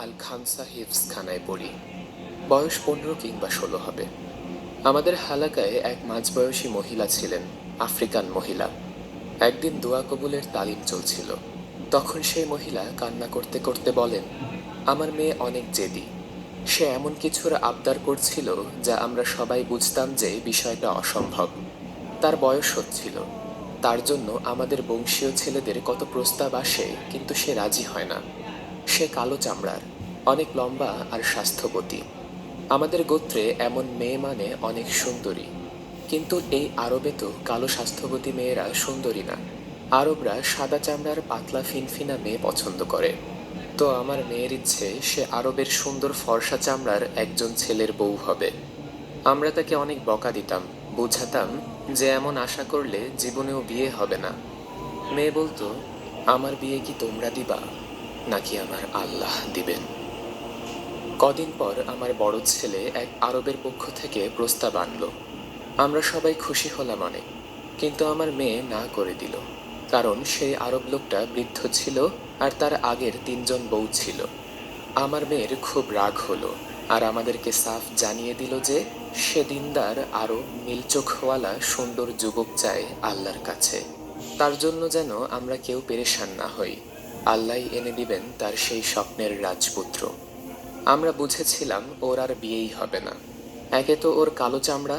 আল খানসা হিফজখানায় পড়ি। বয়স 15 কিংবা 16 হবে। আমাদের হালাকায় এক মাঝবয়সী মহিলা ছিলেন, আফ্রিকান মহিলা। একদিন দোয়া কবুলের তালিম চলছিল। তখন সেই মহিলা কান্না করতে করতে বলেন, আমার মেয়ে অনেক জেদি। সে এমন কিছুর আবদার করছিল যা আমরা সবাই বুঝতাম যে বিষয়টা অসম্ভব। তার বয়স হচ্ছিল। তার জন্য আমাদের বংশীয় ছেলেদের কত প্রস্তাব আসে, কিন্তু সে রাজি হয় না। সে কালো চামড়ার, অনেক লম্বা আর স্বাস্থ্যবতী। আমাদের গোত্রে এমন মেয়ে মানে অনেক সুন্দরী। কিন্তু এই আরবে তো কালো স্বাস্থ্যবতী মেয়েরা সুন্দরী না। আরবরা সাদা চামড়ার পাতলা ফিনফিনা মেয়ে পছন্দ করে। তো আমার মেয়ের ইচ্ছে সে আরবের সুন্দর ফর্সা চামড়ার একজন ছেলের বউ হবে। আমরা তাকে অনেক বকা দিতাম, বুঝাতাম যে এমন আশা করলে জীবনেও বিয়ে হবে না। মেয়ে বলতো, আমার বিয়ে কি তোমরা দিবা, নাকি আমার আল্লাহ দিবেন? কদিন পর আমার বড় ছেলে এক আরবের পক্ষ থেকে প্রস্তাব আনলো। আমরা সবাই খুশি হলাম অনেক, কিন্তু আমার মেয়ে না করে দিল। কারণ সেই আরব লোকটা বৃদ্ধ ছিল আর তার আগের 3জন বউ ছিল। আমার মেয়ের খুব রাগ হলো আর আমাদেরকে সাফ জানিয়ে দিল যে সে দিনদার আরব নীলচোখওয়ালা সুন্দর যুবক চায় আল্লাহর কাছে। তার জন্য যেন আমরা কেউ পেরেশান না হই। আল্লাহ এনে দিবেন তার সেই স্বপ্নের রাজপুত্র। আমরা বুঝেছিলাম ওর আর বিয়েই হবে না। একে তো ওর কালো চামড়া,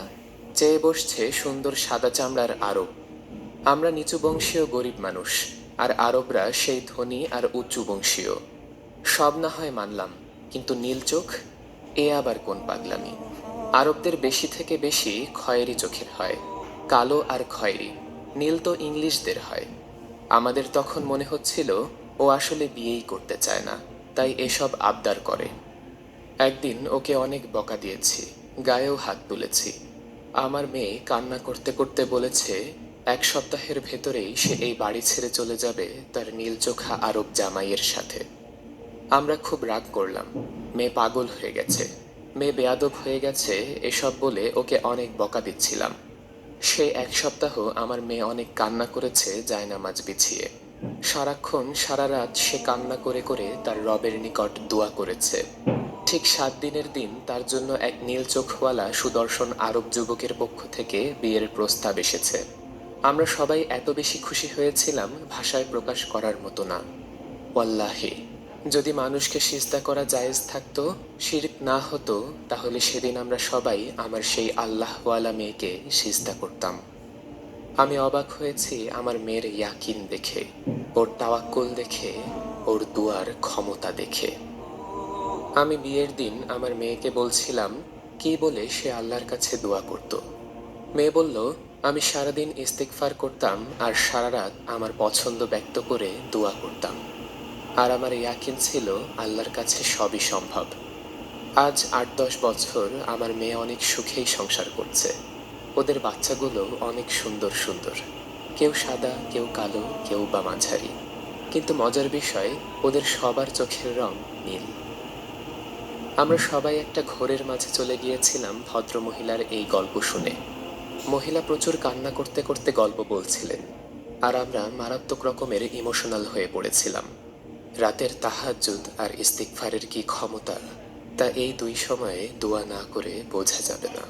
চেয়ে বসছে সুন্দর সাদা চামড়ার আরব। আমরা নিচু বংশীয় গরিব মানুষ, আর আরবরা সেই ধনী আর উঁচু বংশীয়। সব না হয় মানলাম, কিন্তু নীল চোখ, এ আবার কোন পাগলামি! আরবদের বেশি থেকে বেশি খয়েরি চোখের হয়, কালো আর খয়েরি। নীল তো ইংলিশদের হয়। আমাদের তখন মনে হচ্ছিল ও আসলে বিয়েই করতে চায় না, তাই এসব আবদার করে। একদিন ওকে অনেক বকা দিয়েছি, গায়েও হাত তুলেছি। আমার মেয়ে কান্না করতে করতে বলেছে 1 সপ্তাহের ভেতরেই সে এই বাড়ি ছেড়ে চলে যাবে তার নীলচোখা আরব জামাইয়ের সাথে। আমরা খুব রাগ করলাম। মেয়ে পাগল হয়ে গেছে, মেয়ে বেয়াদব হয়ে গেছে, এসব বলে ওকে অনেক বকা দিচ্ছিলাম। সে 1 সপ্তাহ আমার মেয়ে অনেক কান্না করেছে জায়নামাজ বিছিয়ে। সারাক্ষণ সারা রাত সে কান্না করে করে তার রবের নিকট দোয়া করেছে। ঠিক 7 দিনের দিন তার জন্য এক নীল চোখওয়ালা সুদর্শন আরব যুবকের পক্ষ থেকে বিয়ের প্রস্তাব এসেছে। আমরা সবাই এত বেশি খুশি হয়েছিলাম, ভাষায় প্রকাশ করার মতো না। ওয়াল্লাহি, যদি মানুষকে সিজদা করা জায়েজ থাকতো, শিরক না হতো, তাহলে সেদিন আমরা সবাই আমার সেই আল্লাহওয়ালা মেয়েকে সিজদা করতাম। আমি অবাক হয়েছি আমার মেয়ের ইয়াকিন দেখে, ওর তাওয়াক্কুল দেখে, ওর দুয়ার ক্ষমতা দেখে। আমি বিয়ের দিন আমার মেয়েকে বলছিলাম কি বলে সে আল্লাহর কাছে দোয়া করত। মেয়ে বলল, আমি সারাদিন ইস্তিগফার করতাম আর সারা রাত আমার পছন্দ ব্যক্ত করে দোয়া করতাম। আর আমার ইয়াকিন ছিল আল্লাহর কাছে সবই সম্ভব। আজ 8-10 বছর আমার মেয়ে অনেক সুখেই সংসার করছে। ওদের বাচ্চাগুলো অনেক সুন্দর সুন্দর, কেউ সাদা, কেউ কালো, কেউ বা মাঝারি। কিন্তু মজার বিষয়, ওদের সবার চোখের রং নীল। আমরা সবাই একটা ঘোরের মাঝে চলে গিয়েছিলাম ভদ্রমহিলার এই গল্প শুনে। মহিলা প্রচুর কান্না করতে করতে গল্প বলছিলেন, আর আমরা মারাত্মক রকমের ইমোশনাল হয়ে পড়েছিলাম। রাতের তাহাজ্জুদ আর ইস্তিগফারের কি ক্ষমতা, তা এই 2 সময়ে দোয়া না করে বোঝা যাবে না।